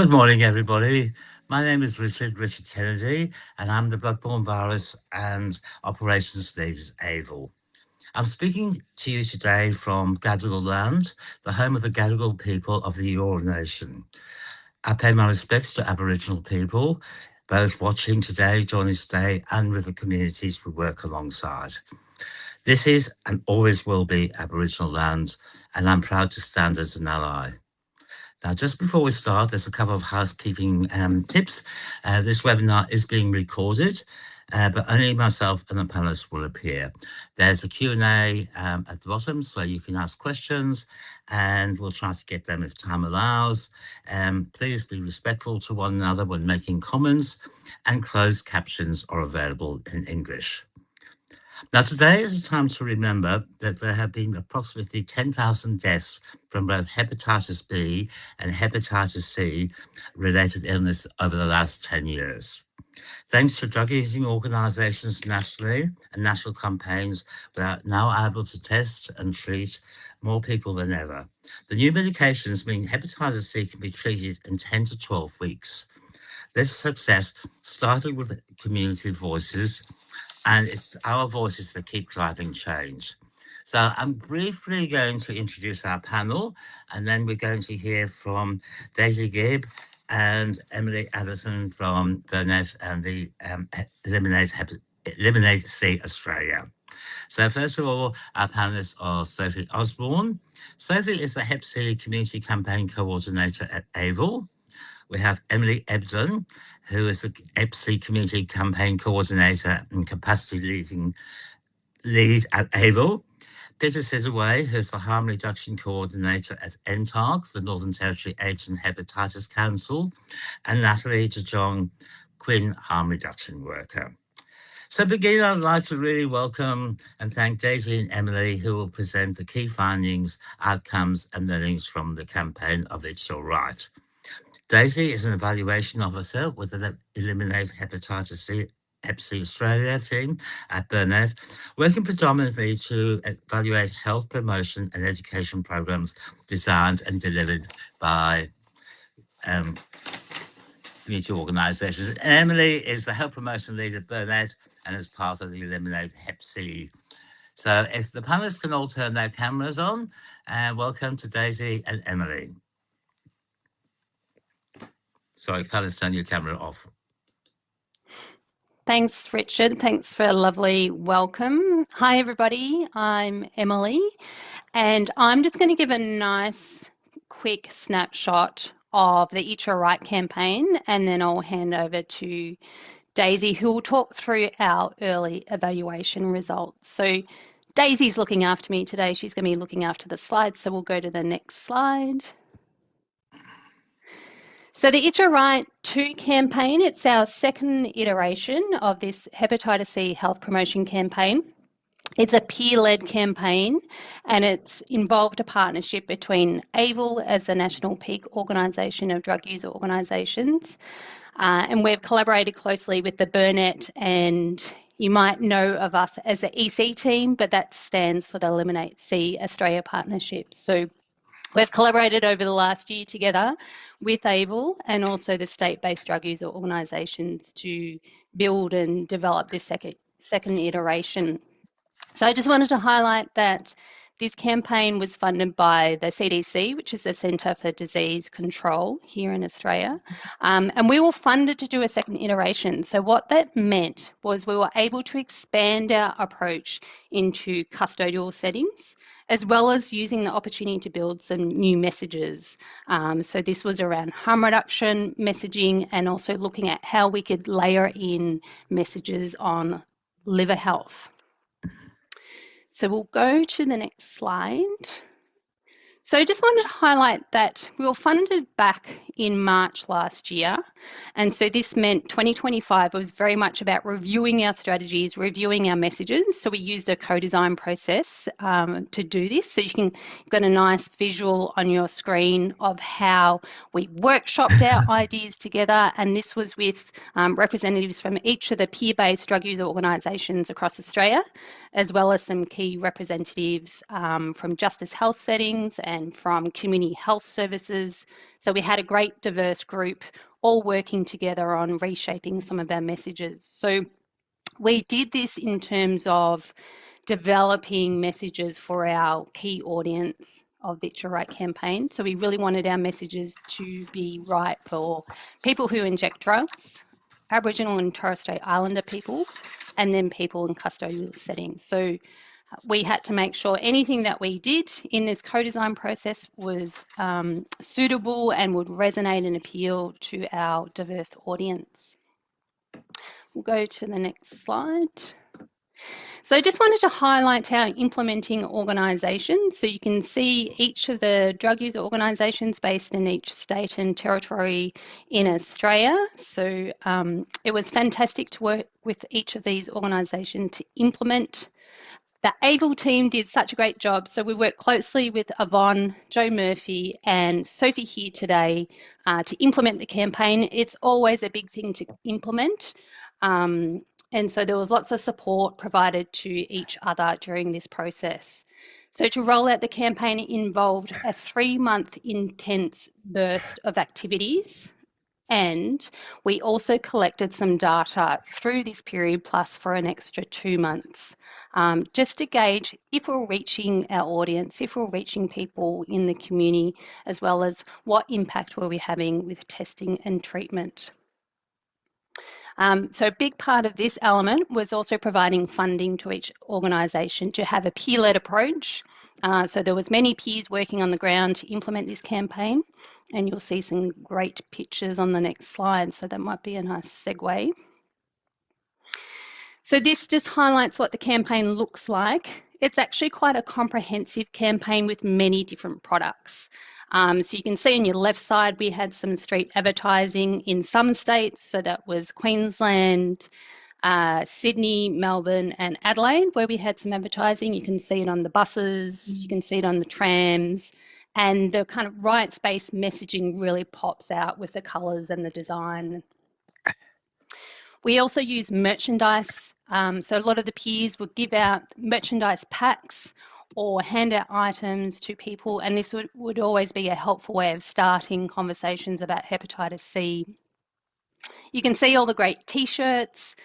Good morning, everybody. My name is Richard Kennedy, and I'm the bloodborne virus and operations lead at AVIL. I'm speaking to you today from Gadigal land, the home of the Gadigal people of the Eora Nation. I pay my respects to Aboriginal people, both watching today, joining today, and with the communities we work alongside. This is and always will be Aboriginal land, and I'm proud to stand as an ally. Now, just before we start, there's a couple of housekeeping tips. This webinar is being recorded, but only myself and the panelists will appear. There's a Q&A at the bottom, so you can ask questions, and we'll try to get them if time allows. Please be respectful to one another when making comments, and closed captions are available in English. Now, today is a time to remember that there have been approximately 10,000 deaths from both hepatitis B and hepatitis C related illness over the last 10 years. Thanks to drug using organisations nationally and national campaigns, we are now able to test and treat more people than ever. The new medications mean hepatitis C can be treated in 10 to 12 weeks. This success started with community voices, and it's our voices that keep driving change. So I'm briefly going to introduce our panel, and then we're going to hear from Daisy Gibb and Emily Addison from Burnett and the Eliminate C Australia. So first of all, our panelists are Sophie Osborne. Sophie is the Hep C Community Campaign Coordinator at AVIL. We have Emily Ebden, who is the Hep C Community Campaign Coordinator and Capacity Lead at AVIL. Peter Sidaway, who's the Harm Reduction Coordinator at NTARC, the Northern Territory AIDS and Hepatitis Council, and Natalie de Jong, Quinn Harm Reduction Worker. So begin, I'd like to really welcome and thank Daisy and Emily, who will present the key findings, outcomes, and learnings from the campaign of It's All Right. Daisy is an evaluation officer with the Eliminate Hepatitis C Hep C Australia team at Burnett, working predominantly to evaluate health promotion and education programs designed and delivered by community organisations. Emily is the health promotion lead at Burnett and is part of the Eliminate Hep C. So if the panelists can all turn their cameras on, welcome to Daisy and Emily. Sorry, panelists, turn your camera off. Thanks, Richard. Thanks for a lovely welcome. Hi, everybody. I'm Emily, and I'm just going to give a nice, quick snapshot of the Eat Your Right campaign, and then I'll hand over to Daisy, who will talk through our early evaluation results. So Daisy's looking after me today. She's going to be looking after the slides, so we'll go to the next slide. So the Eat Your Right 2 campaign, it's our second iteration of this hepatitis C health promotion campaign. It's a peer-led campaign, and it's involved a partnership between AVIL as the National Peak Organisation of Drug User Organisations, and we've collaborated closely with the Burnett, and you might know of us as the EC team, but that stands for the Eliminate C Australia Partnership. So we've collaborated over the last year together with AVIL and also the state-based drug user organisations to build and develop this second iteration. So I just wanted to highlight that this campaign was funded by the CDC, which is the Centre for Disease Control here in Australia, and we were funded to do a second iteration. So what that meant was we were able to expand our approach into custodial settings, as well as using the opportunity to build some new messages. So this was around harm reduction messaging and also looking at how we could layer in messages on liver health. So we'll go to the next slide. So I just wanted to highlight that we were funded back in March last year. And so this meant 2025 was very much about reviewing our strategies, reviewing our messages. So we used a co-design process to do this. So you've got a nice visual on your screen of how we workshopped our ideas together. And this was with representatives from each of the peer-based drug user organisations across Australia, as well as some key representatives from justice health settings and from community health services. So we had a great diverse group all working together on reshaping some of our messages. So we did this in terms of developing messages for our key audience of the Itch You're Right campaign. So we really wanted our messages to be right for people who inject drugs, Aboriginal and Torres Strait Islander people, and then people in custodial settings. So we had to make sure anything that we did in this co-design process was suitable and would resonate and appeal to our diverse audience. We'll go to the next slide. So I just wanted to highlight our implementing organisations. So you can see each of the drug user organisations based in each state and territory in Australia. So it was fantastic to work with each of these organisations to implement. The AVIL team did such a great job. So we worked closely with Yvonne, Joe Murphy, and Sophie here today to implement the campaign. It's always a big thing to implement. And so there was lots of support provided to each other during this process. So to roll out the campaign, it involved a 3-month intense burst of activities. And we also collected some data through this period plus for an extra 2 months, just to gauge if we're reaching our audience, if we're reaching people in the community, as well as what impact were we having with testing and treatment. So a big part of this element was also providing funding to each organisation to have a peer-led approach. So there was many peers working on the ground to implement this campaign, and you'll see some great pictures on the next slide, so that might be a nice segue. So this just highlights what the campaign looks like. It's actually quite a comprehensive campaign with many different products. So you can see on your left side, we had some street advertising in some states. So that was Queensland, Sydney, Melbourne, and Adelaide, where we had some advertising. You can see it on the buses, you can see it on the trams, and the kind of rights-based messaging really pops out with the colours and the design. We also use merchandise. So a lot of the peers would give out merchandise packs or hand out items to people, and this would always be a helpful way of starting conversations about hepatitis C. You can see all the great t-shirts.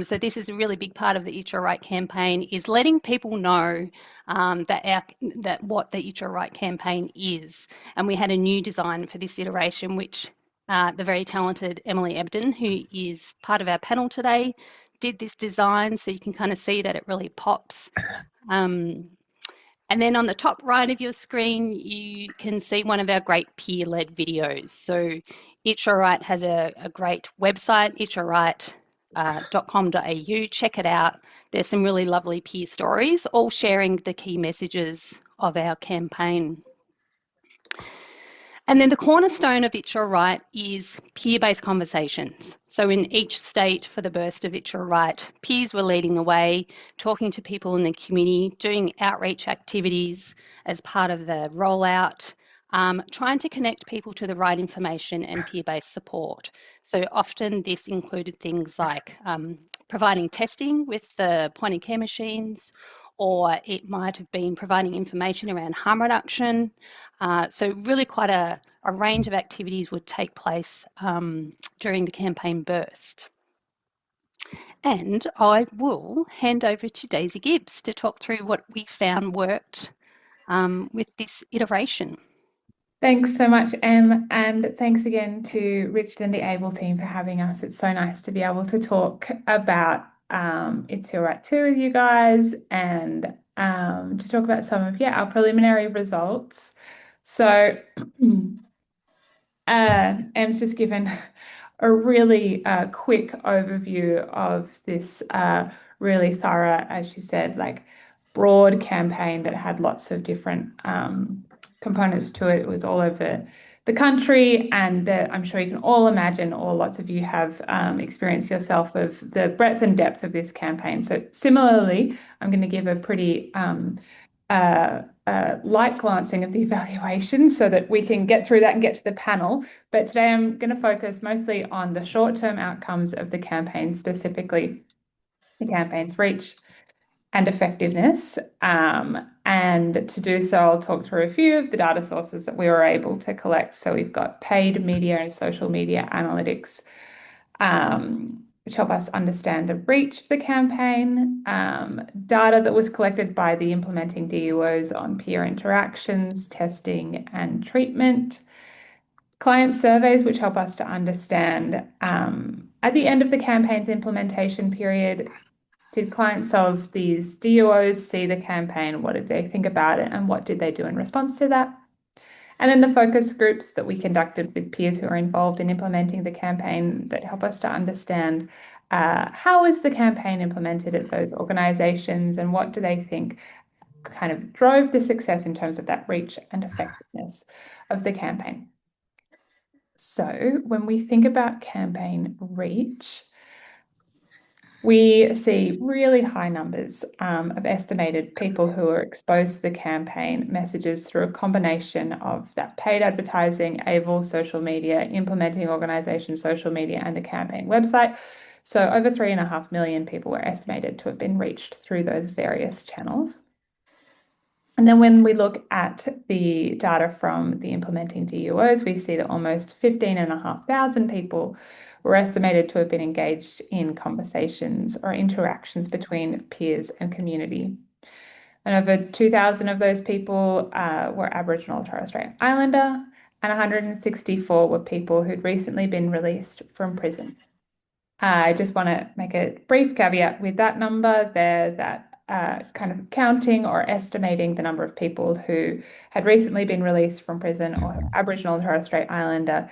So this is a really big part of the Itch You're Right campaign, is letting people know that what the Itch You're Right campaign is. And we had a new design for this iteration, which the very talented Emily Ebden, who is part of our panel today, did this design. So you can kind of see that it really pops. And then on the top right of your screen, you can see one of our great peer-led videos. So Itch You're Right has a great website, itchyourright.com.au. Check it out. There's some really lovely peer stories, all sharing the key messages of our campaign. And then the cornerstone of Itch You're Right is peer-based conversations. So in each state for the burst of Itch You're Right, peers were leading the way, talking to people in the community, doing outreach activities as part of the rollout, trying to connect people to the right information and peer-based support. So often this included things like providing testing with the point-of-care machines, or it might have been providing information around harm reduction. So really quite a range of activities would take place during the campaign burst. And I will hand over to Daisy Gibbs to talk through what we found worked with this iteration. Thanks so much, Em, and thanks again to Richard and the AVIL team for having us. It's so nice to be able to talk about It's Your Right Too with you guys, and to talk about some of our preliminary results. So Em's just given a really quick overview of this really thorough, as she said, like broad campaign that had lots of different components to it. It was all over the country, and I'm sure you can all imagine, or lots of you have experienced yourself, of the breadth and depth of this campaign. So similarly, I'm going to give a pretty light glancing of the evaluation so that we can get through that and get to the panel. But today I'm going to focus mostly on the short-term outcomes of the campaign, specifically the campaign's reach and effectiveness, and And to do so, I'll talk through a few of the data sources that we were able to collect. So we've got paid media and social media analytics, which help us understand the reach of the campaign, data that was collected by the implementing DUOs on peer interactions, testing, and treatment, client surveys, which help us to understand at the end of the campaign's implementation period, did clients of these DUOs see the campaign? What did they think about it? And what did they do in response to that? And then the focus groups that we conducted with peers who are involved in implementing the campaign that help us to understand how is the campaign implemented at those organizations and what do they think kind of drove the success in terms of that reach and effectiveness of the campaign. So when we think about campaign reach, we see really high numbers of estimated people who are exposed to the campaign messages through a combination of that paid advertising, AVOL, social media, implementing organization, social media, and the campaign website. So over 3.5 million people were estimated to have been reached through those various channels. And then when we look at the data from the implementing DUOs, we see that almost 15,500 people were estimated to have been engaged in conversations or interactions between peers and community. And over 2,000 of those people were Aboriginal or Torres Strait Islander, and 164 were people who'd recently been released from prison. I just want to make a brief caveat with that number there that kind of counting or estimating the number of people who had recently been released from prison or Aboriginal and Torres Strait Islander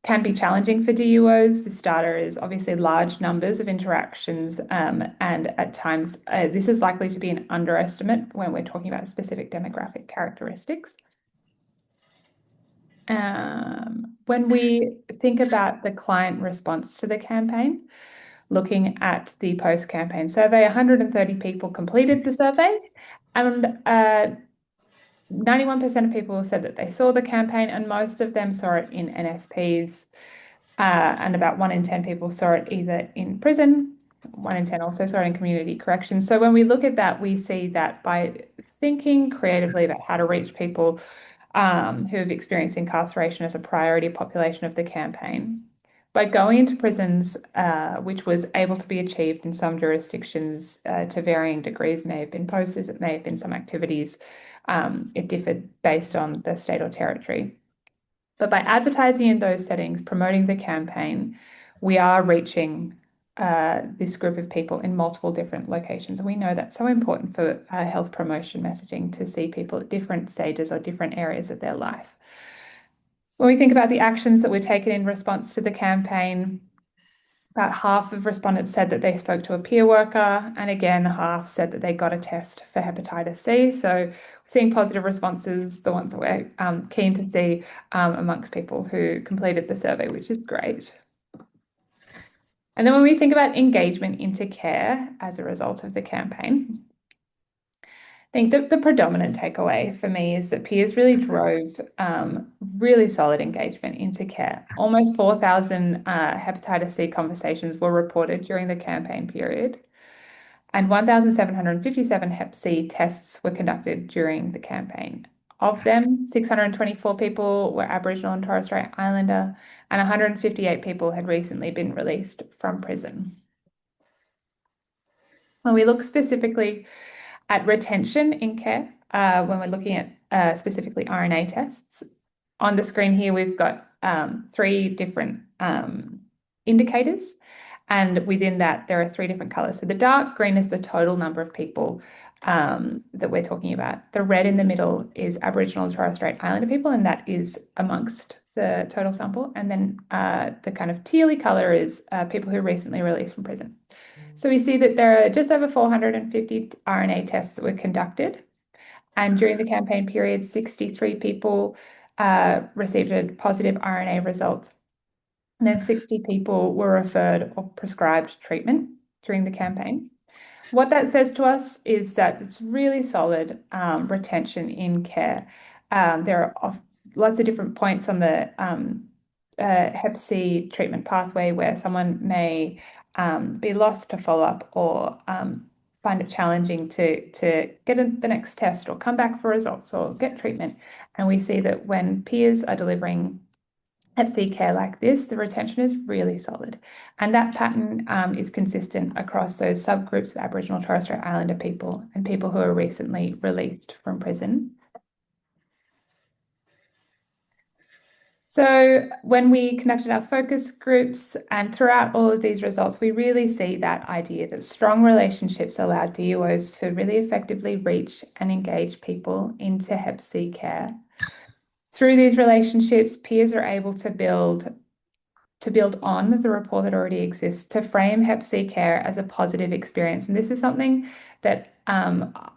can be challenging for DUOs. This data is obviously large numbers of interactions, and at times this is likely to be an underestimate when we're talking about specific demographic characteristics. When we think about the client response to the campaign, looking at the post-campaign survey, 130 people completed the survey, and 91% of people said that they saw the campaign, and most of them saw it in NSPs, and about 1 in 10 people saw it either in prison, 1 in 10 also saw it in community corrections. So when we look at that, we see that by thinking creatively about how to reach people who have experienced incarceration as a priority population of the campaign, by going into prisons, which was able to be achieved in some jurisdictions to varying degrees, may have been posters, it may have been some activities. It differed based on the state or territory. But by advertising in those settings, promoting the campaign, we are reaching this group of people in multiple different locations. And we know that's so important for health promotion messaging to see people at different stages or different areas of their life. When we think about the actions that were taken in response to the campaign, about half of respondents said that they spoke to a peer worker, and again, half said that they got a test for hepatitis C. So we're seeing positive responses, the ones that we're keen to see amongst people who completed the survey, which is great. And then when we think about engagement into care as a result of the campaign, I think that the predominant takeaway for me is that peers really drove really solid engagement into care. Almost 4,000 hepatitis C conversations were reported during the campaign period, and 1,757 Hep C tests were conducted during the campaign. Of them, 624 people were Aboriginal and Torres Strait Islander, and 158 people had recently been released from prison. When we look specifically at retention in care, when we're looking at specifically RNA tests, on the screen here we've got 3 different indicators, and within that there are 3 different colors. So the dark green is the total number of people that we're talking about. The red in the middle is Aboriginal and Torres Strait Islander people, and that is amongst the total sample. And then the kind of tealy color is people who recently released from prison. So we see that there are just over 450 RNA tests that were conducted. And during the campaign period, 63 people received a positive RNA result. And then 60 people were referred or prescribed treatment during the campaign. What that says to us is that it's really solid retention in care. There are lots of different points on the Hep C treatment pathway where someone may be lost to follow-up or find it challenging to get the next test or come back for results or get treatment. And we see that when peers are delivering Hep C care like this, the retention is really solid. And that pattern is consistent across those subgroups of Aboriginal and Torres Strait Islander people and people who are recently released from prison. So when we conducted our focus groups and throughout all of these results, we really see that idea that strong relationships allow DUOs to really effectively reach and engage people into Hep C care. Through these relationships, peers are able to build on the rapport that already exists, to frame Hep C care as a positive experience. And this is something that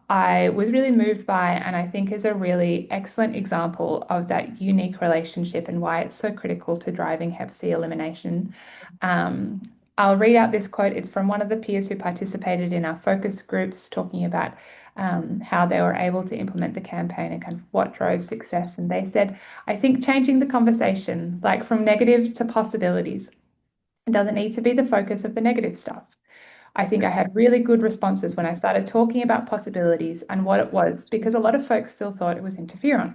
I was really moved by, and I think is a really excellent example of that unique relationship and why it's so critical to driving Hep C elimination. I'll read out this quote. It's from one of the peers who participated in our focus groups, talking about how they were able to implement the campaign and kind of what drove success. And they said, I think changing the conversation, like from negative to possibilities, it doesn't need to be the focus of the negative stuff. I think I had really good responses when I started talking about possibilities and what it was, because a lot of folks still thought it was interferon.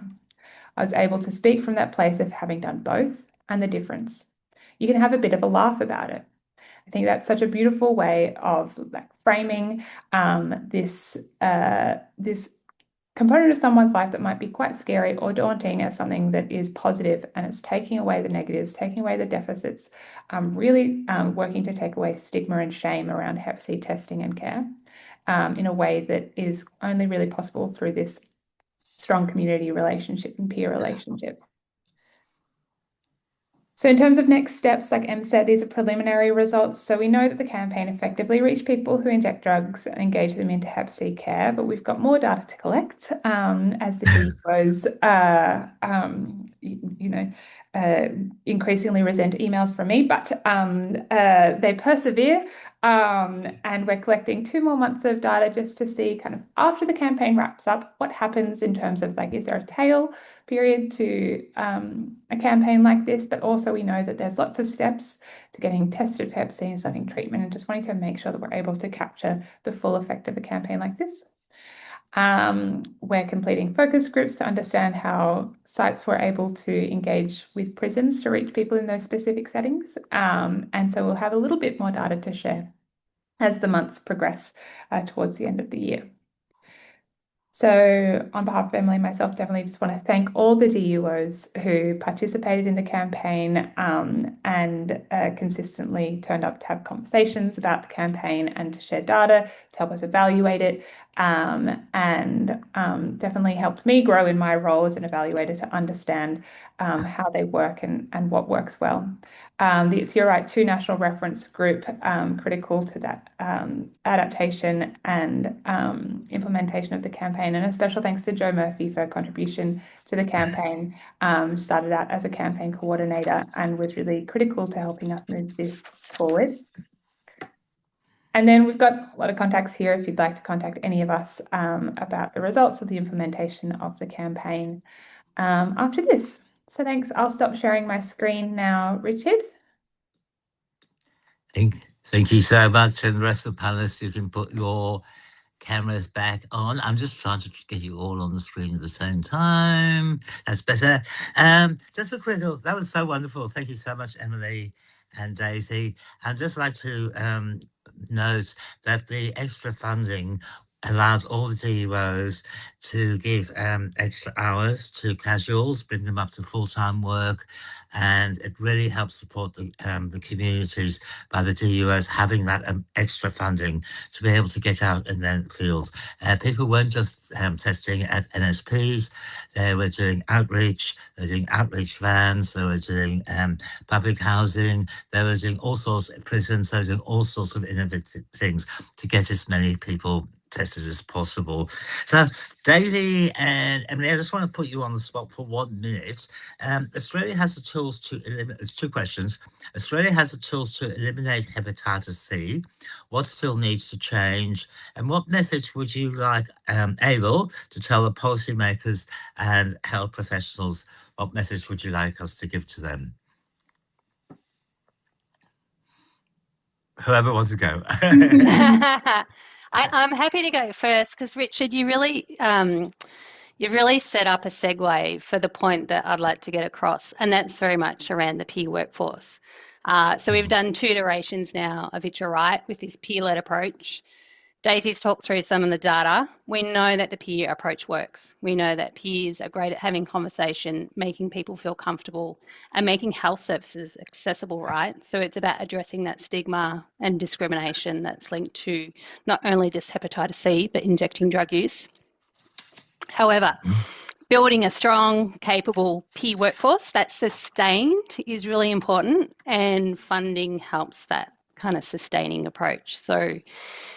I was able to speak from that place of having done both and the difference. You can have a bit of a laugh about it. I think that's such a beautiful way of like framing this component of someone's life that might be quite scary or daunting as something that is positive, and it's taking away the negatives, taking away the deficits, really working to take away stigma and shame around Hep C testing and care in a way that is only really possible through this strong community relationship and peer relationship. So in terms of next steps, like Em said, these are preliminary results. So we know that the campaign effectively reached people who inject drugs and engage them into Hep C care, but we've got more data to collect as the DUOs, increasingly resent emails from me, but they persevere. And we're collecting 2 more months of data just to see kind of after the campaign wraps up, what happens in terms of like, is there a tail period to a campaign like this? But also we know that there's lots of steps to getting tested for Hep C and starting treatment, and just wanting to make sure that we're able to capture the full effect of a campaign like this. We're completing focus groups to understand how sites were able to engage with prisons to reach people in those specific settings. And so we'll have a little bit more data to share as the months progress towards the end of the year. So on behalf of Emily and myself, definitely just want to thank all the DUOs who participated in the campaign and consistently turned up to have conversations about the campaign and to share data to help us evaluate it, and definitely helped me grow in my role as an evaluator to understand how they work and what works well. The It's Your Right 2 National Reference Group, critical to that adaptation and implementation of the campaign. And a special thanks to Joe Murphy for her contribution to the campaign. Started out as a campaign coordinator and was really critical to helping us move this forward. And then we've got a lot of contacts here if you'd like to contact any of us about the results of the implementation of the campaign after this. So thanks. I'll stop sharing my screen now, Richard. Thank you so much. And the rest of the panelists, you can put your cameras back on. I'm just trying to get you all on the screen at the same time. That's better. Just a quick, that was so wonderful. Thank you so much, Emily and Daisy. I'd just like to note that the extra funding allowed all the DUOs to give extra hours to casuals, bring them up to full-time work, and it really helps support the communities by the DUOs having that extra funding to be able to get out in the field. People weren't just testing at NSPs, they were doing outreach, they were doing outreach vans, they were doing public housing, they were doing all sorts of prisons, they were doing all sorts of innovative things to get as many people tested as possible. So Daisy and Emily, I just want to put you on the spot for 1 minute. Australia has the tools to eliminate, it's 2 questions. Australia has the tools to eliminate hepatitis C. What still needs to change? And what message would you like able to tell the policymakers and health professionals? What message would you like us to give to them? Whoever wants to go. I'm happy to go first because Richard, you've really set up a segue for the point that I'd like to get across, and that's very much around the peer workforce. So we've done 2 iterations now of It's Your Right with this peer-led approach. Daisy's talked through some of the data. We know that the peer approach works. We know that peers are great at having conversation, making people feel comfortable, and making health services accessible, right? So it's about addressing that stigma and discrimination that's linked to not only just hepatitis C, but injecting drug use. However, building a strong, capable peer workforce that's sustained is really important, and funding helps that kind of sustaining approach. So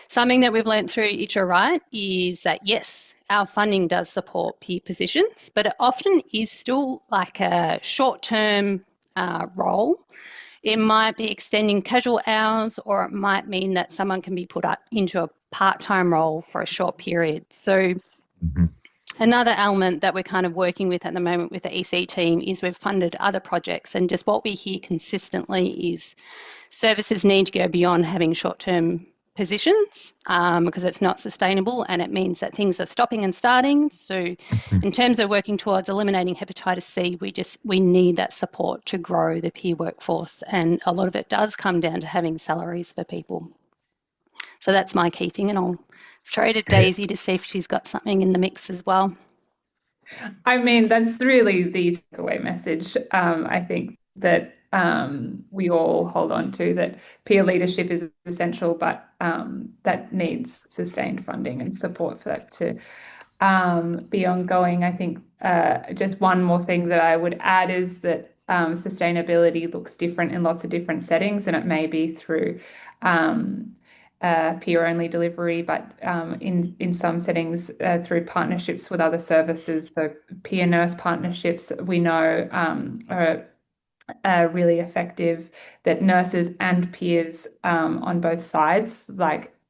something that we've learned through It's Your Right is that yes, our funding does support peer positions, but it often is still like a short-term role. It might be extending casual hours, or it might mean that someone can be put up into a part-time role for a short period. So Mhm. another element that we're kind of working with at the moment with the EC team is we've funded other projects, and just what we hear consistently is services need to go beyond having short-term positions because it's not sustainable, and it means that things are stopping and starting. So in terms of working towards eliminating hepatitis C, we need that support to grow the peer workforce, and a lot of it does come down to having salaries for people. So that's my key thing, and I'll throw to Daisy to see if she's got something in the mix as well. I mean, that's really the takeaway message. I think that we all hold on to that peer leadership is essential, but that needs sustained funding and support for that to be ongoing. I think just one more thing that I would add is that sustainability looks different in lots of different settings, and it may be through peer-only delivery, but in some settings through partnerships with other services. So peer nurse partnerships we know are really effective. That nurses and peers on both sides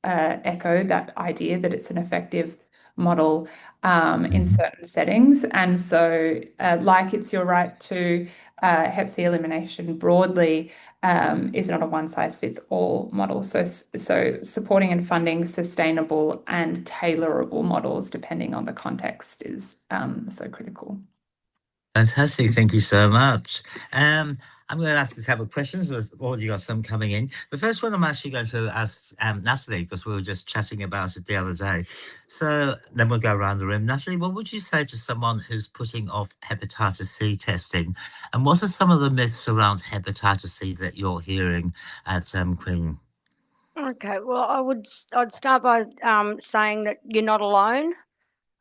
echo that idea that it's an effective model in Mhm. certain settings. And so, like It's Your Right to Hep C elimination broadly is not a one size fits all model. So supporting and funding sustainable and tailorable models depending on the context is so critical. Fantastic. Thank you so much. I'm going to ask a couple of questions. We've already got some coming in. The first one I'm actually going to ask Natalie, because we were just chatting about it the other day. So then we'll go around the room. Natalie, what would you say to someone who's putting off hepatitis C testing? And what are some of the myths around hepatitis C that you're hearing at Queen? Okay, well, I'd start by saying that you're not alone.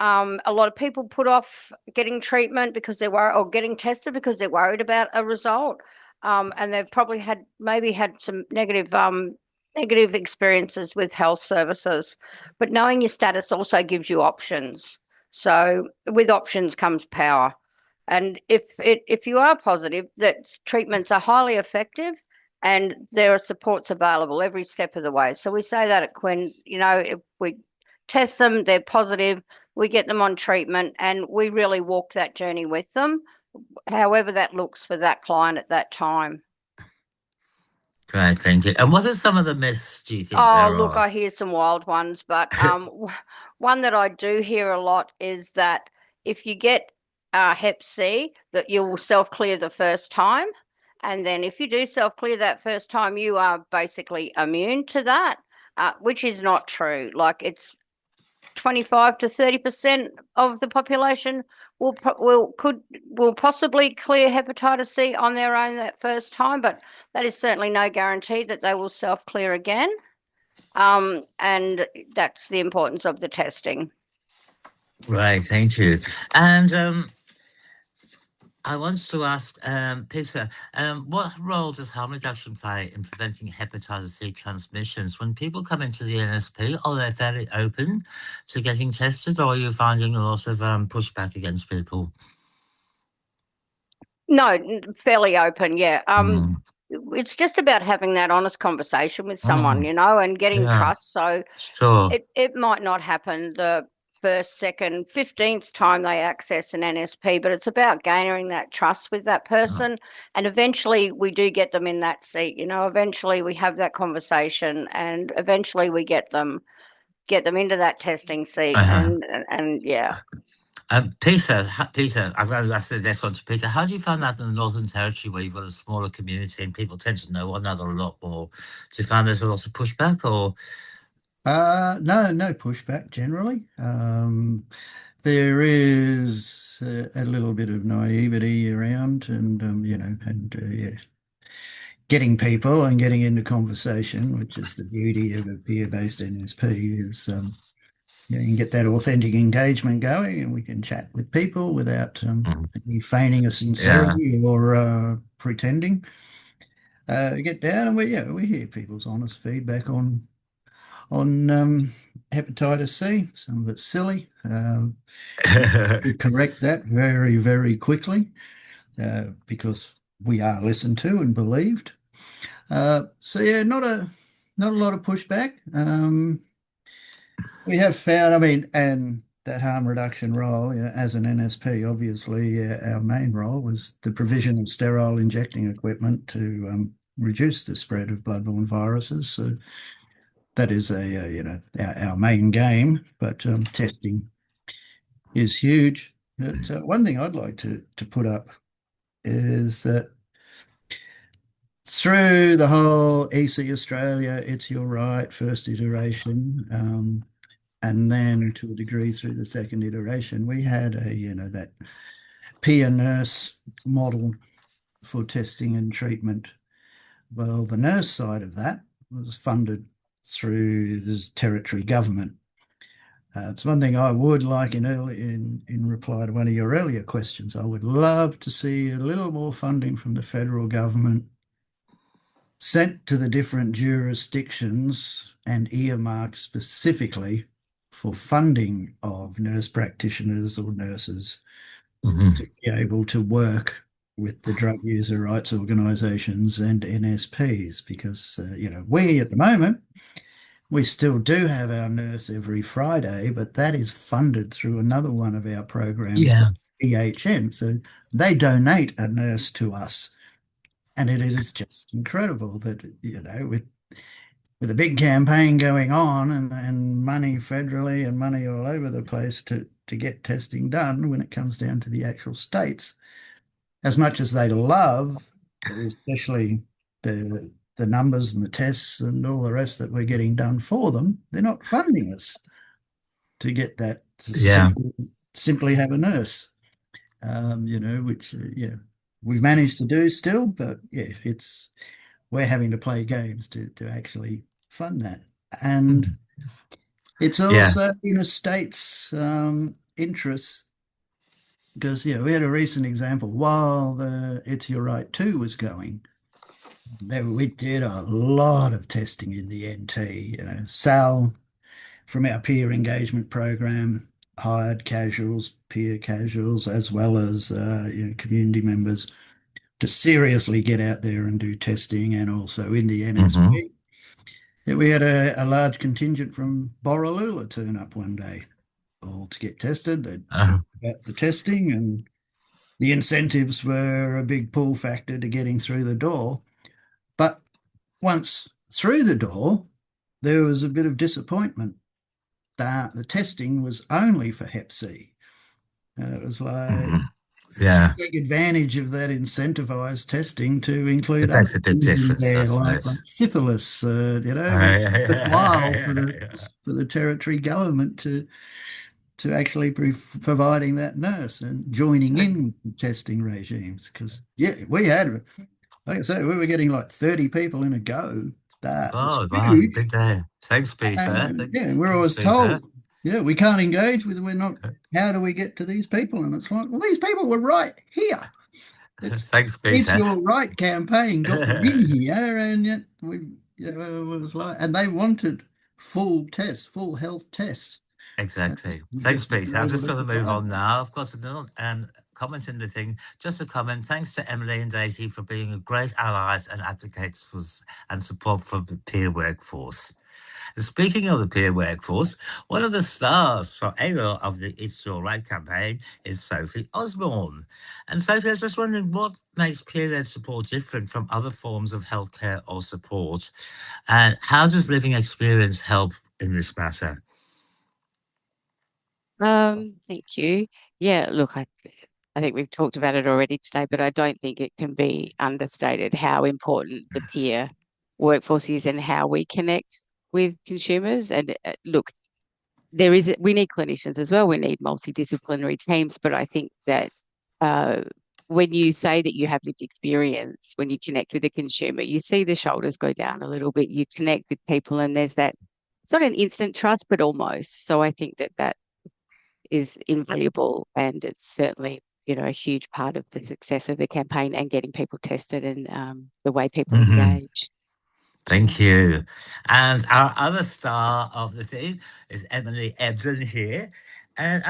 A lot of people put off getting treatment because they're worried, or getting tested because they're worried about a result, and they've probably had some negative experiences with health services. But knowing your status also gives you options. So with options comes power. And if you are positive, that treatments are highly effective and there are supports available every step of the way. So we say that at Quinn, if we test them, they're positive, we get them on treatment, and we really walk that journey with them, however that looks for that client at that time. Great, thank you. And what are some of the myths do you think Oh, there look, are? I hear some wild ones, but one that I do hear a lot is that if you get Hep C, that you will self-clear the first time. And then if you do self-clear that first time, you are basically immune to that, which is not true. Like it's 25 to 30% of the population will possibly clear hepatitis C on their own that first time, but that is certainly no guarantee that they will self-clear again. And that's the importance of the testing. Right, thank you. And I want to ask Peter, what role does harm reduction play in preventing hepatitis C transmissions? When people come into the NSP, are they fairly open to getting tested, or are you finding a lot of pushback against people? No, fairly open, yeah. Mm, It's just about having that honest conversation with someone, mm, and getting yeah, trust. So sure. it might not happen the first, second, 15th time they access an NSP, but it's about gaining that trust with that Oh, person. And eventually we do get them in that seat, eventually we have that conversation and eventually we get them get them into that testing seat, Uh-huh. and yeah. Peter, I'm going to ask the next one to Peter. How do you find that in the Northern Territory, where you've got a smaller community and people tend to know one another a lot more? Do you find there's a lot of pushback, or? No pushback generally. There is a little bit of naivety around, and yeah, getting people and getting into conversation, which is the beauty of a peer-based NSP, is you can get that authentic engagement going, and we can chat with people without any feigning a Yeah. sincerity or pretending. Get down, and we hear people's honest feedback on hepatitis C. Some of it's silly. We correct that very, very quickly because we are listened to and believed. So yeah, not a lot of pushback. We have found, I mean, and that harm reduction role, as an NSP, obviously, our main role was the provision of sterile injecting equipment to reduce the spread of bloodborne viruses. So that is our main game, but testing is huge. But one thing I'd like to put up is that through the whole EC Australia, It's Your Right first iteration, and then to a degree through the second iteration, we had that peer nurse model for testing and treatment. Well, the nurse side of that was funded through the territory government. It's one thing I would like in reply to one of your earlier questions. I would love to see a little more funding from the federal government sent to the different jurisdictions and earmarked specifically for funding of nurse practitioners or nurses to be able to work with the drug user rights organisations and NSPs, because we at the moment, we still do have our nurse every Friday, but that is funded through another one of our programs, EHN. So they donate a nurse to us. And it is just incredible that, with a big campaign going on and money federally and money all over the place to get testing done, when it comes down to the actual states, as much as they love, especially the numbers and the tests and all the rest that we're getting done for them, they're not funding us to get that to simply have a nurse, which we've managed to do still, but we're having to play games to actually fund that. And it's also in a state's interest, because we had a recent example while the It's Your Right 2 was going. We did a lot of testing in the NT. Sal from our peer engagement program hired casuals, peer casuals, as well as community members to seriously get out there and do testing, and also in the NSP. We had a large contingent from Borroloola turn up one day, all to get tested. They'd heard about the testing, and the incentives were a big pull factor to getting through the door. But once through the door, there was a bit of disappointment that the testing was only for Hep C. And it was like, take advantage of that incentivized testing to include it makes a big difference, there, like syphilis. Worthwhile for the territory government to actually be providing that nurse and joining in with the testing regimes. Because we had, like I say, we were getting like 30 people in a go. That was huge. Big day. Thanks, Peter. We're always told, we can't engage with, we're not, how do we get to these people? And it's like, well, these people were right here. Thanks, Peter. It's Your Right campaign got them in here, and yet it was like, and they wanted full tests, full health tests. Exactly. Thanks, Peter. I'm just going to move on now. I've got another comment in the thing. Just a comment. Thanks to Emily and Daisy for being great allies and advocates for and support for the peer workforce. And speaking of the peer workforce, one of the stars for April of the It's Your Right campaign is Sophie Osborne. And Sophie, I was just wondering, what makes peer-led support different from other forms of healthcare or support? And how does living experience help in this matter? Thank you. Yeah, look, I think we've talked about it already today, but I don't think it can be understated how important the peer workforce is and how we connect with consumers. And look, we need clinicians as well. We need multidisciplinary teams, but I think that uh, when you say that you have lived experience, when you connect with the consumer, you see the shoulders go down a little bit. You connect with people, and there's that. It's not an instant trust, but almost. So I think that is invaluable, and it's certainly a huge part of the success of the campaign and getting people tested and the way people Mhm. engage. Yeah. Thank you. And our other star of the team is Emily Ebden here. And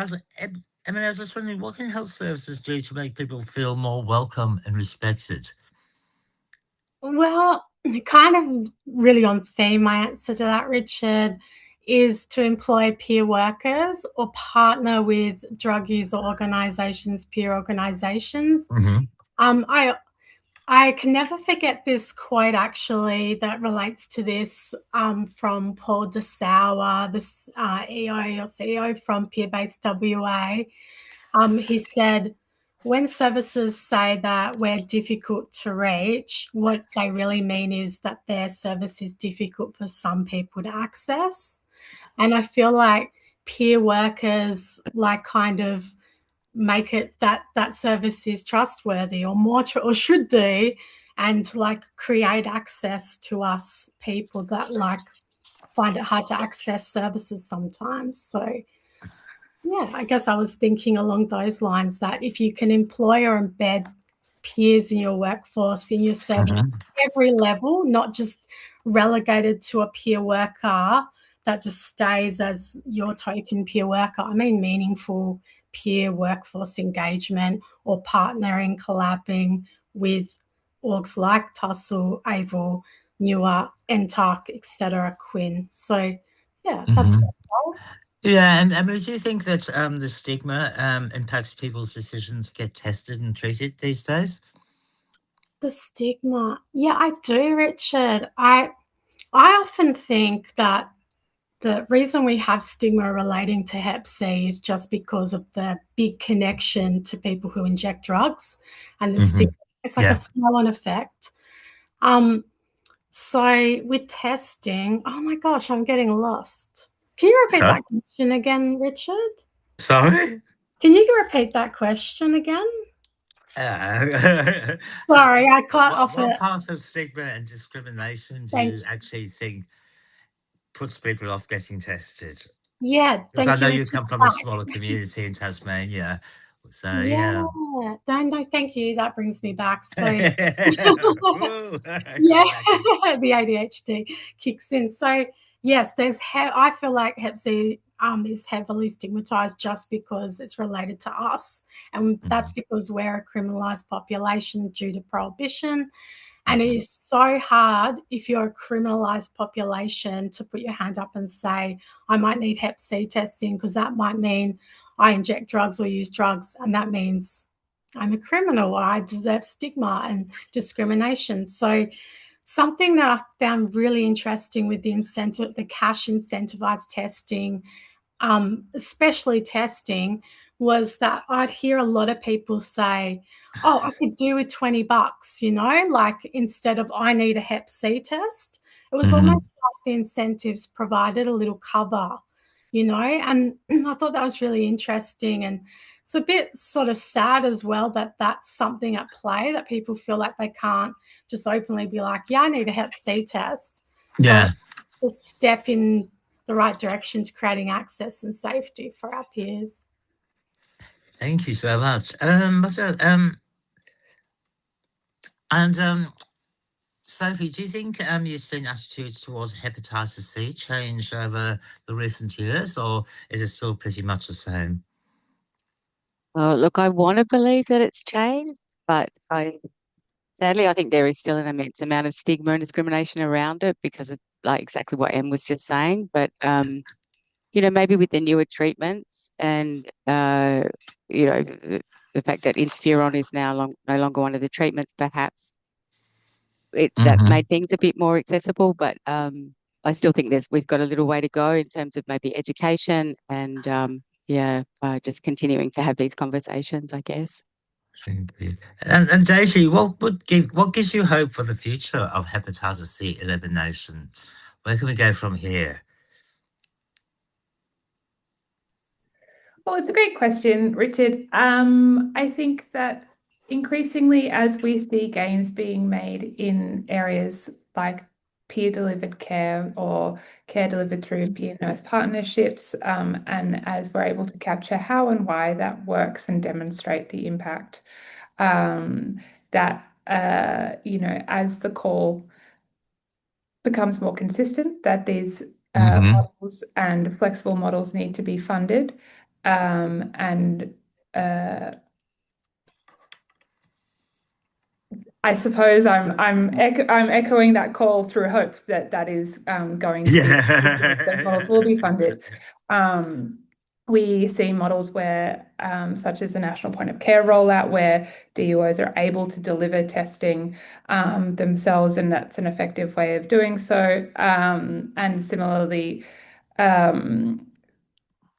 Emily, I was just wondering, what can health services do to make people feel more welcome and respected? Well, kind of really on theme, my answer to that, Richard, is to employ peer workers or partner with drug user organisations, peer organisations. Mm-hmm. I can never forget this quote actually that relates to this from Paul DeSauer, this EO or CEO from Peer Based WA. He said, when services say that we're difficult to reach, what they really mean is that their service is difficult for some people to access. And I feel like peer workers kind of make it that service is trustworthy or or should do, and create access to us people that find it hard to access services sometimes. So yeah, I guess I was thinking along those lines that if you can employ or embed peers in your workforce, in your service, Mm-hmm. every level, not just relegated to a peer worker that just stays as your token peer worker. I mean meaningful peer workforce engagement or partnering, collabing with orgs like Tussle, Able, Newer, NTARC, etc., Quinn. So yeah, that's Mm-hmm. what Yeah, and Emily, do you think that the stigma impacts people's decision to get tested and treated these days? the stigma. Yeah, I do, Richard. I often think that the reason we have stigma relating to Hep C is just because of the big connection to people who inject drugs and the Mm-hmm. stigma. It's like a Yeah. flow-on effect. Um, so with testing, oh my gosh, I'm getting lost. Can you repeat Sorry? that question again, Richard? Sorry? Can you repeat that question again? Uh, Sorry, I cut what off what it. parts of stigma and discrimination do Thank you actually think puts people off getting tested? Yeah, Because I thank know you, you Richard. come from a smaller community in Tasmania, so Yeah. yeah. No, thank you. That brings me back. So Woo! yeah, Got back in. the ADHD kicks in. So yes, I feel like Hep C is heavily stigmatized just because it's related to us, and that's Mhm, because we're a criminalized population due to prohibition. And it mhm, is so hard if you're a criminalized population to put your hand up and say, I might need Hep C testing because that might mean I inject drugs or use drugs. And that means I'm a criminal or I deserve stigma and discrimination. So something that I found really interesting with the cash incentivized testing, especially testing, was that I'd hear a lot of people say, oh, I could do with $20, like instead of I need a Hep C test. It was almost mhm. like the incentives provided a little cover, and I thought that was really interesting. And it's a bit sort of sad as well that that's something at play, that people feel like they can't just openly be like, yeah, I need a Hep C test. But Yeah, the step in the right direction to creating access and safety for our peers. thank you so much. And Sophie, do you think you've seen attitudes towards hepatitis C change over the recent years, or is it still pretty much the same? Look, I want to believe that it's changed, but sadly, I think there is still an immense amount of stigma and discrimination around it because of like exactly what Em was just saying. But maybe with the newer treatments and the fact that interferon is now no longer one of the treatments, perhaps that's Hmm. made things a bit more accessible. But I still think we've got a little way to go in terms of maybe education and just continuing to have these conversations, I guess. Thank you. And Daisy, what gives you hope for the future of hepatitis C elimination? Where can we go from here? Well, it's a great question, Richard. I think that increasingly, as we see gains being made in areas like peer-delivered care or care delivered through peer nurse partnerships, and as we're able to capture how and why that works and demonstrate the impact, that as the call becomes more consistent, that these models and flexible models need to be funded. And I suppose I'm echoing that call through hope that is going to be those models will be funded. We see models where, such as the national point of care rollout, where DUOs are able to deliver testing themselves, and that's an effective way of doing so. And similarly,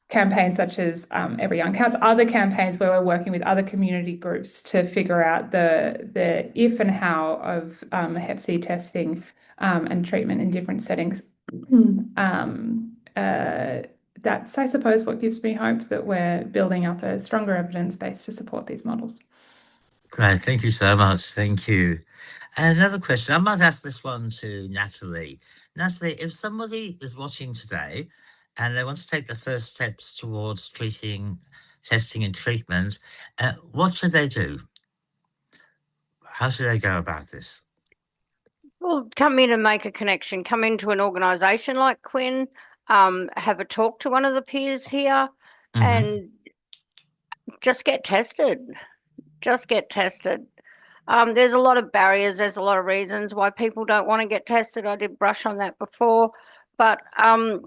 campaigns such as Every Young Counts, other campaigns where we're working with other community groups to figure out the if and how of Hep C testing and treatment in different settings. That's, I suppose, what gives me hope that we're building up a stronger evidence base to support these models. Great, thank you so much. Thank you. And another question, I might ask this one to Natalie. Natalie, if somebody is watching today and they want to take the first steps towards testing and treatment, what should they do? How should they go about this? Well, come in and make a connection. Come into an organisation like Quinn, have a talk to one of the peers here, and just get tested. Just get tested. There's a lot of barriers. There's a lot of reasons why people don't want to get tested. I did brush on that before, but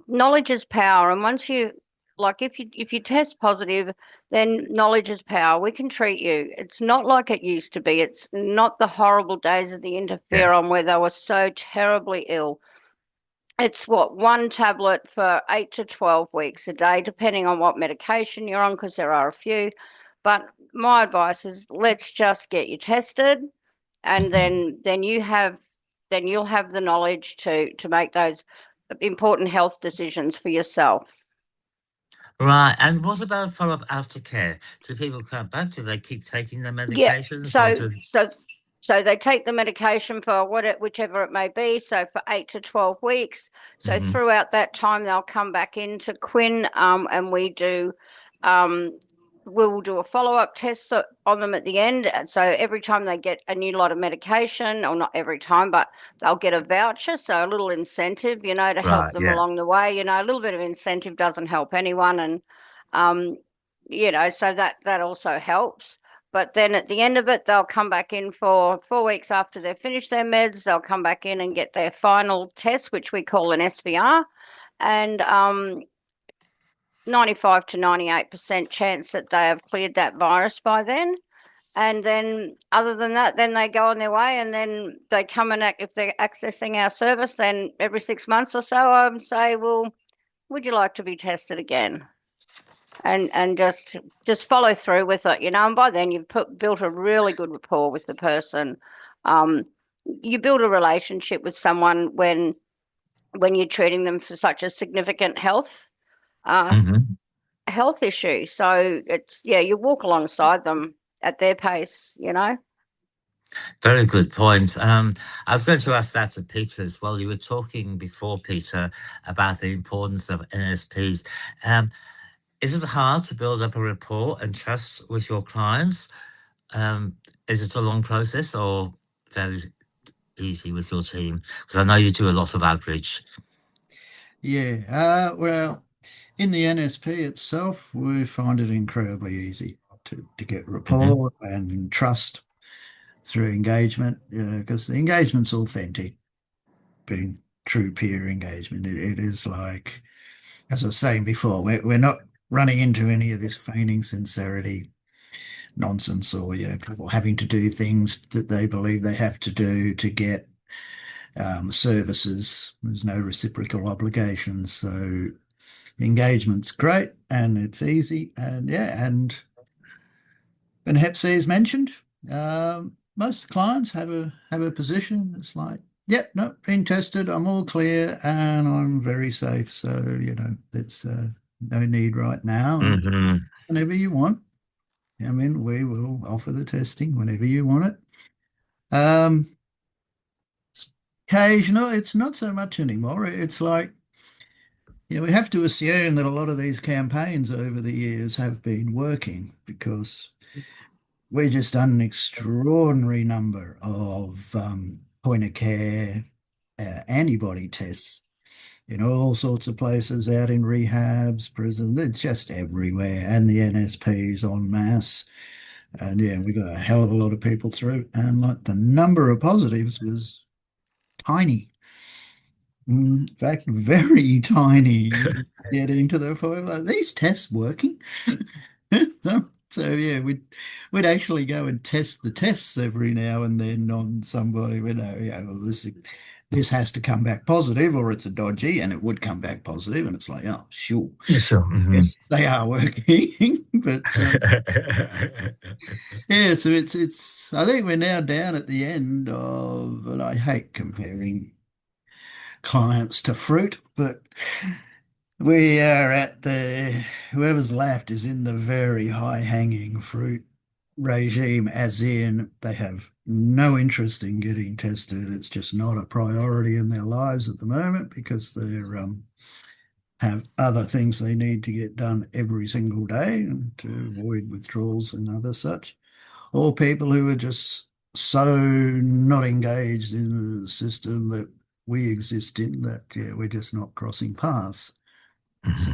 knowledge is power. And once you, like, if you test positive, then knowledge is power. We can treat you. It's not like it used to be. It's not the horrible days of the interferon where they were so terribly ill. It's one tablet for 8 to 12 weeks a day, depending on what medication you're on, because there are a few. But my advice is let's just get you tested, and then you'll have the knowledge to make those important health decisions for yourself. Right. And what about follow-up aftercare? Do people come back? Do they keep taking their medications? So they take the medication for whichever it may be. So for 8 to 12 weeks. So throughout that time, they'll come back into Quinn, and we'll do a follow-up test on them at the end. And so every time they get a new lot of medication, or not every time, but they'll get a voucher, so a little incentive, to help them along the way. A little bit of incentive doesn't help anyone, and so that also helps. But then at the end of it, they'll come back in for 4 weeks after they've finished their meds. They'll come back in and get their final test, which we call an SVR, and 95 to 98% chance that they have cleared that virus by then. And then other than that, then they go on their way, and then they come and if they're accessing our service, then every 6 months or so, I would say, well, would you like to be tested again? And just follow through with it, and by then you've built a really good rapport with the person. You build a relationship with someone when you're treating them for such a significant health issue. So it's, you walk alongside them at their pace, Very good point. I was going to ask that to Peter as well. You were talking before, Peter, about the importance of NSPs. Is it hard to build up a rapport and trust with your clients? Is it a long process or fairly easy with your team? Because I know you do a lot of outreach. Yeah, well, in the NSP itself, we find it incredibly easy to get rapport and trust through engagement, because the engagement's authentic, being true peer engagement. It is like, as I was saying before, we're not running into any of this feigning sincerity nonsense, or people having to do things that they believe they have to do to get services. There's no reciprocal obligations, so engagement's great and it's easy. And yeah, and when Hep C is mentioned, most clients have a position. It's like, yep, no, been tested, I'm all clear, and I'm very safe. So that's no need right now. And Mm-hmm. whenever you want, I mean, we will offer the testing whenever you want it. Occasional, it's not so much anymore. It's like, we have to assume that a lot of these campaigns over the years have been working because we just done an extraordinary number of point of care antibody tests in all sorts of places, out in rehabs, prisons, it's just everywhere, and the NSPs en masse. And yeah, we got a hell of a lot of people through, and like the number of positives was tiny. In fact, very tiny. Get into the point like these tests working. So yeah, we'd actually go and test the tests every now and then on somebody. We know, yeah, well, this has to come back positive, or it's a dodgy, and it would come back positive, and it's like, oh, sure, So, yes, they are working, but yeah, so it's. I think we're now down at the end of, and I hate comparing clients to fruit, but we are at whoever's left is in the very high hanging fruit regime, as in they have no interest in getting tested. It's just not a priority in their lives at the moment because they're have other things they need to get done every single day and to avoid withdrawals and other such. Or people who are just so not engaged in the system that we exist in that we're just not crossing paths. So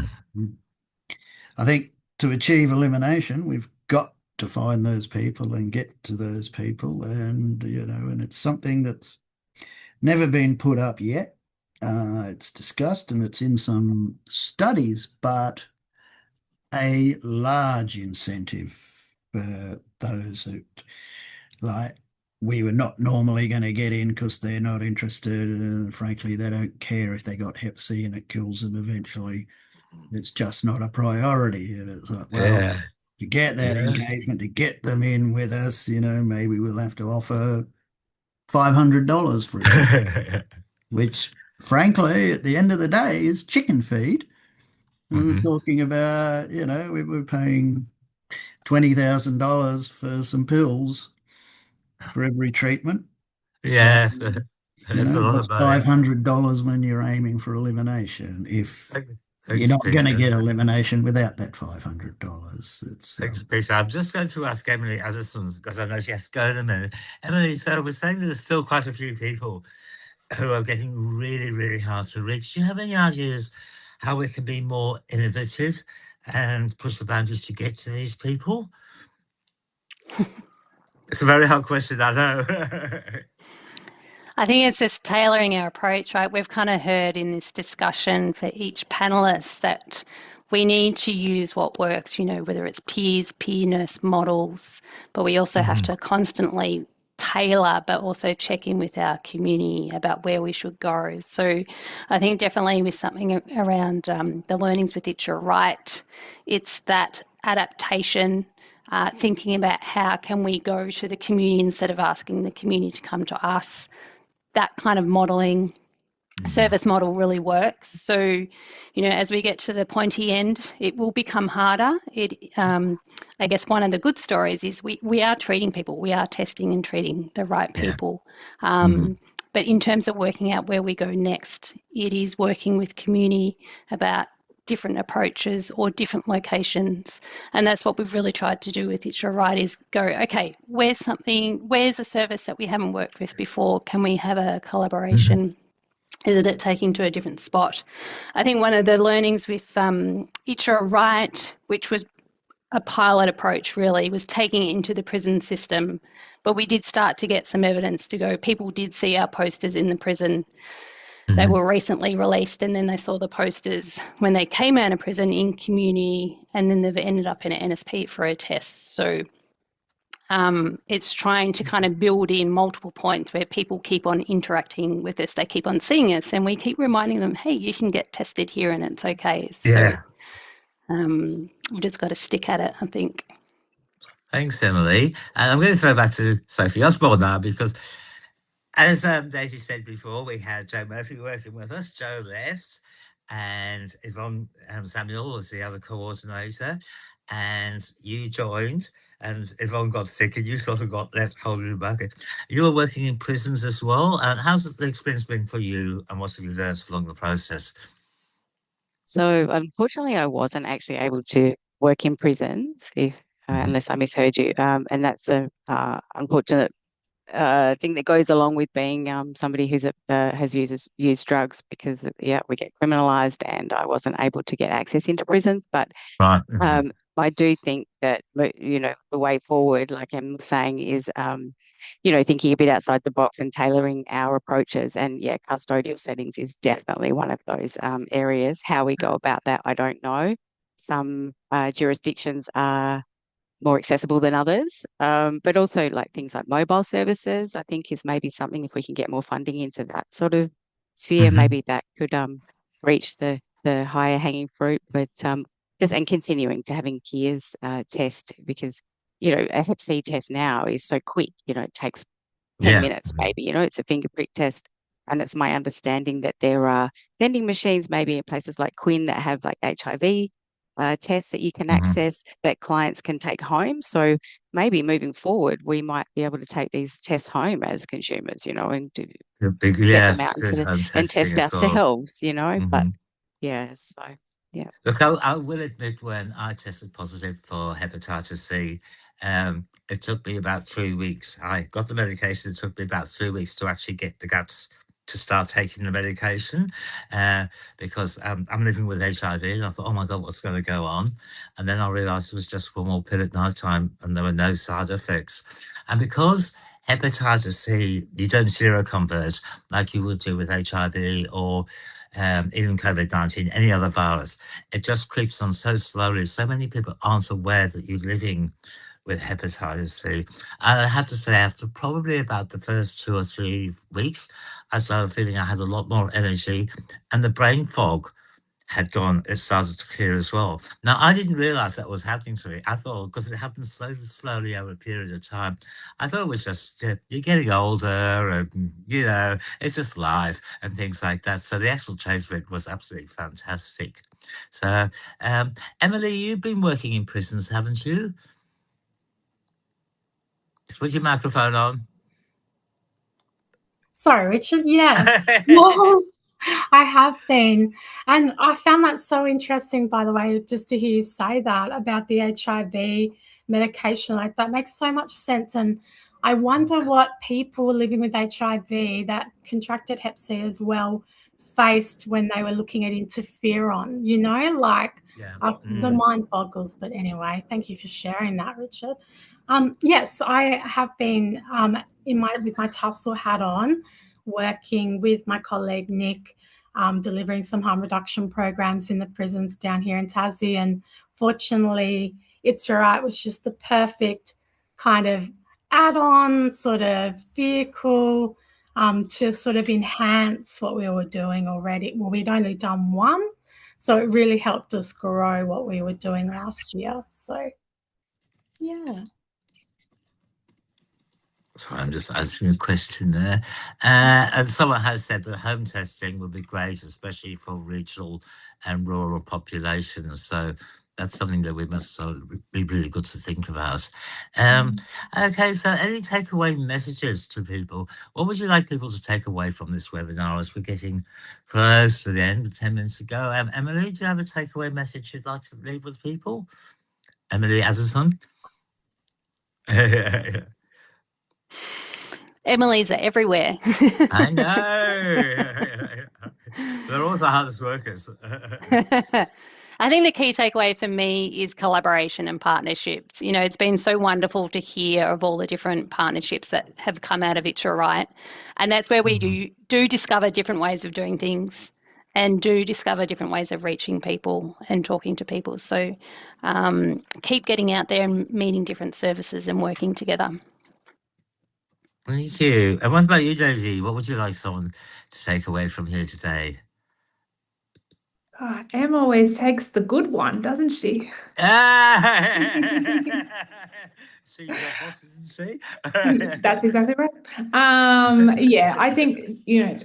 I think to achieve elimination, we've got to find those people and get to those people, and and it's something that's never been put up yet. It's discussed and it's in some studies, but a large incentive for those who like we were not normally going to get in because they're not interested. And frankly, they don't care if they got Hep C and it kills them eventually. It's just not a priority. And it's like, well, yeah. to get that Yeah. engagement, to get them in with us, maybe we'll have to offer $500 for a test, which frankly, at the end of the day, is chicken feed. We were talking about, we were paying $20,000 for some pills for every treatment. Yeah. It's a lot What's of money. $500 when you're aiming for elimination? If you're Thanks, not going to Peter. get elimination without that $500, it's Thanks, Peter. I'm just going to ask Emily Addison because I know she has to go in a minute. Emily, so we're saying there's still quite a few people who are getting really, really hard to reach. Do you have any ideas how we can be more innovative and push the boundaries to get to these people? It's a very hard question, I know. I think it's just tailoring our approach, right? We've kind of heard in this discussion for each panelist that we need to use what works, whether it's peers, peer nurse models, but we also have to constantly tailor, but also check in with our community about where we should go. So I think definitely with something around the learnings with It's Your Right, it's that adaptation, thinking about how can we go to the community instead of asking the community to come to us. That kind of modelling service model really works. So, as we get to the pointy end, it will become harder. I guess one of the good stories is we are treating people, we are testing and treating the right people. But in terms of working out where we go next, it is working with community about different approaches or different locations. And that's what we've really tried to do with It's Your Right is go, okay, where's a service that we haven't worked with before? Can we have a collaboration? Is it taking to a different spot? I think one of the learnings with It's Your Right, which was a pilot approach really, was taking it into the prison system. But we did start to get some evidence to go, people did see our posters in the prison. They were recently released and then they saw the posters when they came out of prison in community and then they've ended up in an NSP for a test. So It's trying to kind of build in multiple points where people keep on interacting with us, they keep on seeing us, and we keep reminding them, hey, you can get tested here and it's okay. So we've just got to stick at it, I think. Thanks, Emily. And I'm going to throw back to Sophie Osborne now, because as Daisy said before, we had Joe Murphy working with us. Joe left, and Yvonne Samuel was the other coordinator, and you joined, and Yvonne got sick, and you sort of got left holding the bucket. You were working in prisons as well, and how's the experience been for you, and what have you learned along the process? So unfortunately, I wasn't actually able to work in prisons, if unless I misheard you. And that's a unfortunate thing that goes along with being somebody who's has used drugs, because we get criminalized, and I wasn't able to get access into prisons. But Right. I do think that the way forward, like I'm saying, is thinking a bit outside the box and tailoring our approaches. And custodial settings is definitely one of those areas. How we go about that, I don't know. Some jurisdictions are more accessible than others, but also like things like mobile services, I think is maybe something, if we can get more funding into that sort of sphere, maybe that could reach the higher hanging fruit. But and continuing to having peers test, because a Hep C test now is so quick. It takes 10 minutes maybe. It's a finger prick test. And it's my understanding that there are vending machines maybe in places like Quinn that have like HIV tests that you can access, that clients can take home. So maybe moving forward, we might be able to take these tests home as consumers, and get them out and test ourselves, But Look, I will admit, when I tested positive for hepatitis C, it took me about 3 weeks. I got the medication. It took me about 3 weeks to actually get the guts to start taking the medication, because I'm living with HIV, and I thought, oh my God, what's going to go on? And then I realized it was just one more pill at night time, and there were no side effects. And because hepatitis C, you don't seroconvert like you would do with HIV or even COVID-19, any other virus. It just creeps on so slowly. So many people aren't aware that you're living with hepatitis C. And I have to say, after probably about the first 2 or 3 weeks, I started feeling I had a lot more energy, and the brain fog had gone. It started to clear as well. Now, I didn't realize that was happening to me. I thought, because it happened slowly over a period of time, I thought it was just you're getting older, and it's just life and things like that. So the actual change rate was absolutely fantastic. So, Emily, you've been working in prisons, haven't you? Just put your microphone on. Sorry, Richard. Yes. Yes, I have been. And I found that so interesting, by the way, just to hear you say that about the HIV medication. Like, that makes so much sense. And I wonder what people living with HIV that contracted Hep C as well faced when they were looking at interferon, the mind boggles. But anyway, thank you for sharing that, Richard. Yes, I have been with my tussle hat on, working with my colleague Nick, delivering some harm reduction programs in the prisons down here in Tassie. And fortunately, It's Right was just the perfect kind of add-on sort of vehicle to sort of enhance what we were doing already. Well, we'd only done one, so it really helped us grow what we were doing last year. So, yeah. Sorry, I'm just answering a question there. And someone has said that home testing would be great, especially for regional and rural populations. So that's something that we must be really good to think about. Okay, so any takeaway messages to people? What would you like people to take away from this webinar as we're getting close to the end, 10 minutes to go? Emily, do you have a takeaway message you'd like to leave with people? Emily Addison? Emily's are everywhere. I know. They're also hardest workers. I think the key takeaway for me is collaboration and partnerships. It's been so wonderful to hear of all the different partnerships that have come out of It's Right. And that's where we do discover different ways of doing things. and do discover different ways of reaching people and talking to people. So keep getting out there and meeting different services and working together. Thank you. And what about you, Daisy? What would you like someone to take away from here today? Oh, Em always takes the good one, doesn't she? She's your boss, isn't she? That's exactly right. Yeah, I think,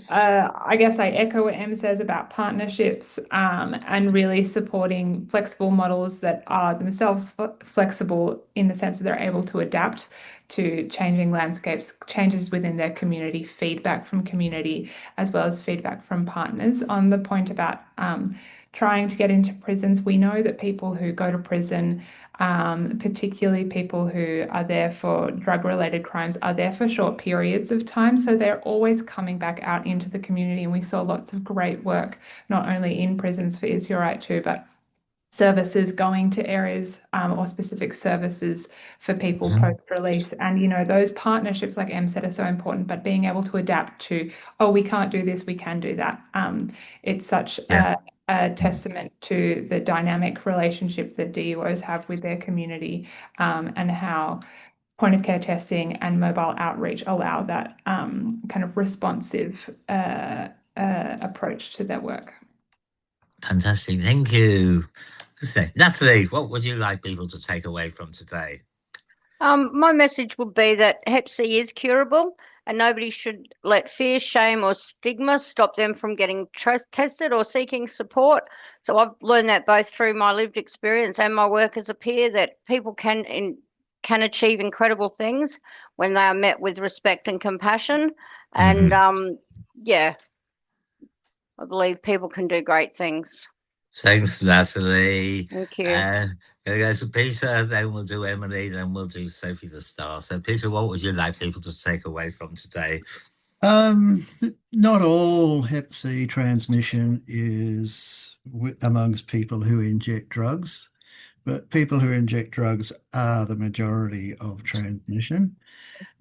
I guess I echo what Em says about partnerships, and really supporting flexible models that are themselves flexible in the sense that they're able to adapt to changing landscapes, changes within their community, feedback from community, as well as feedback from partners. On the point about trying to get into prisons, we know that people who go to prison, particularly people who are there for drug-related crimes, are there for short periods of time. So they're always coming back out into the community. And we saw lots of great work, not only in prisons for Is Your Right To, but services going to areas, or specific services for people post-release. And, those partnerships, like Em said, are so important, but being able to adapt to, oh, we can't do this, we can do that. It's such a testament to the dynamic relationship that DUOs have with their community, and how point of care testing and mobile outreach allow that kind of responsive approach to their work. Fantastic. Thank you. Natalie, what would you like people to take away from today? My message would be that Hep C is curable, and nobody should let fear, shame, or stigma stop them from getting tested or seeking support. So I've learned that both through my lived experience and my work as a peer, that people can achieve incredible things when they are met with respect and compassion. And yeah, I believe people can do great things. Thanks, Natalie. Thank you. Gonna go to Peter, then we'll do Emily, then we'll do Sophie the Star. So, Peter, what would you like people to take away from today? Not all Hep C transmission is amongst people who inject drugs, but people who inject drugs are the majority of transmission.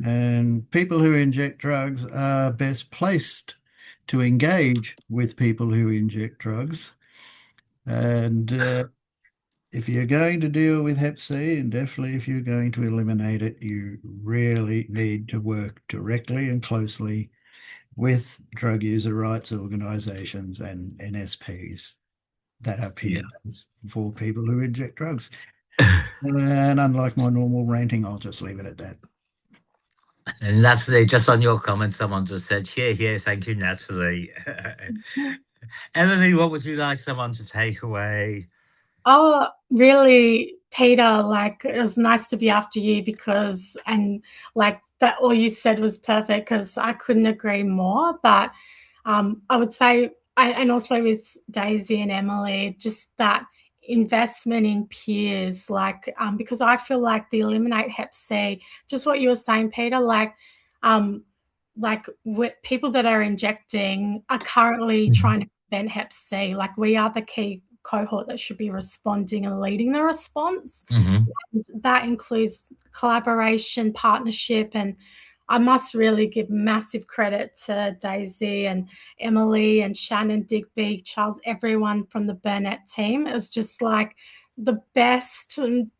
And people who inject drugs are best placed to engage with people who inject drugs. And if you're going to deal with Hep C, and definitely if you're going to eliminate it, you really need to work directly and closely with drug user rights organisations and NSPs that are peer-based for people who inject drugs. And unlike my normal ranting, I'll just leave it at that. And Natalie, just on your comment, someone just said, here, thank you, Natalie. Emily, what would you like someone to take away? Oh, really, Peter, like, it was nice to be after you because, and like that, all you said was perfect because I couldn't agree more. But I would say, and also with Daisy and Emily, just that investment in peers, like, because I feel like the Eliminate Hep C, just what you were saying, Peter, like people that are injecting are currently trying to prevent Hep C. Like, we are the key cohort that should be responding and leading the response. And that includes collaboration, partnership, and I must really give massive credit to Daisy and Emily and Shannon, Digby, Charles, everyone from the Burnett team. It was just like the best, and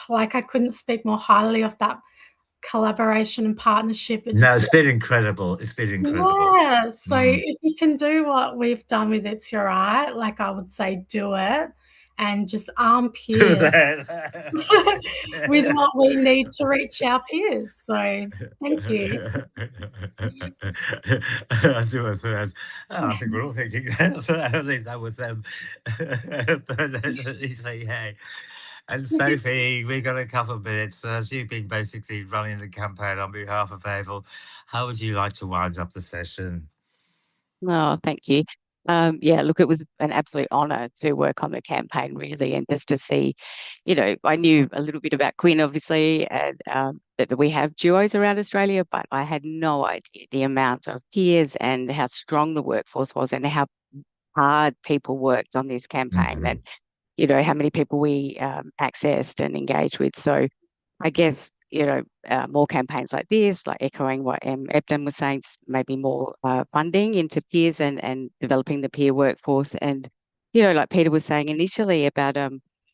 like I couldn't speak more highly of that collaboration and partnership. It's been incredible. It's been incredible. Yeah. So if you can do what we've done with It's Your Right, like, I would say do it and just arm peers with what we need to reach our peers. So thank you. I do it first. I think we're all thinking that. At least that was them. But say hey. And Sophie, we got a couple of minutes. As you've been basically running the campaign on behalf of AVIL, how would you like to wind up the session? Oh, thank you. Yeah, look, it was an absolute honour to work on the campaign, really, and just to see, I knew a little bit about Quinn, obviously, and that we have duos around Australia, but I had no idea the amount of peers and how strong the workforce was and how hard people worked on this campaign, and how many people we accessed and engaged with. So I guess more campaigns like this, like echoing what Ebden was saying, maybe more funding into peers and developing the peer workforce. And, like Peter was saying initially about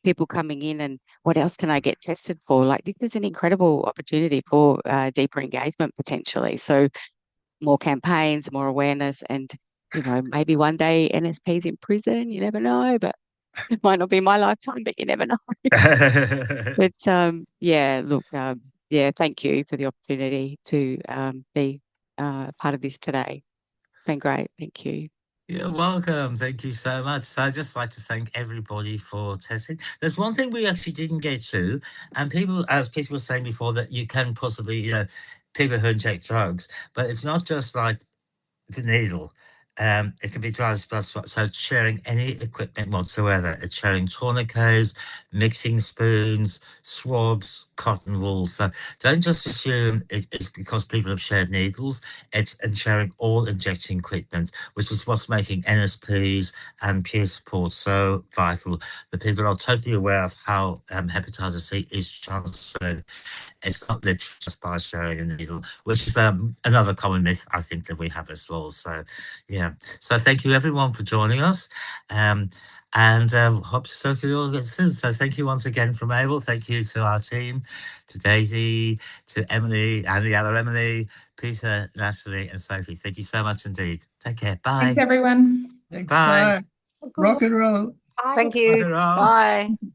people coming in and what else can I get tested for? Like, this is an incredible opportunity for deeper engagement potentially. So more campaigns, more awareness, and, maybe one day NSP's in prison, you never know, but it might not be my lifetime, but you never know. But thank you for the opportunity to be part of this today. It's been great. Thank you. You're welcome. Thank you so much. So I'd just like to thank everybody for testing. There's one thing we actually didn't get to, and people, as people were saying before, that you can possibly, people who inject drugs, but it's not just like the needle. It can be drugs, so sharing any equipment whatsoever. It's sharing tourniquets, mixing spoons, swabs, cotton wool. So don't just assume it's because people have shared needles. It's in sharing all injection equipment, which is what's making NSPs and peer support so vital. The people are totally aware of how hepatitis C is transferred. It's not literally just by sharing a needle, which is another common myth I think that we have as well. So, yeah. So thank you everyone for joining us. And hope to talk to you all again soon. So thank you once again from Abel. Thank you to our team, to Daisy, to Emily and the other Emily, Peter, Natalie and Sophie. Thank you so much indeed. Take care. Bye. Thanks, everyone. Thanks, Bye. bye. Rock and roll. Thank you. Bye.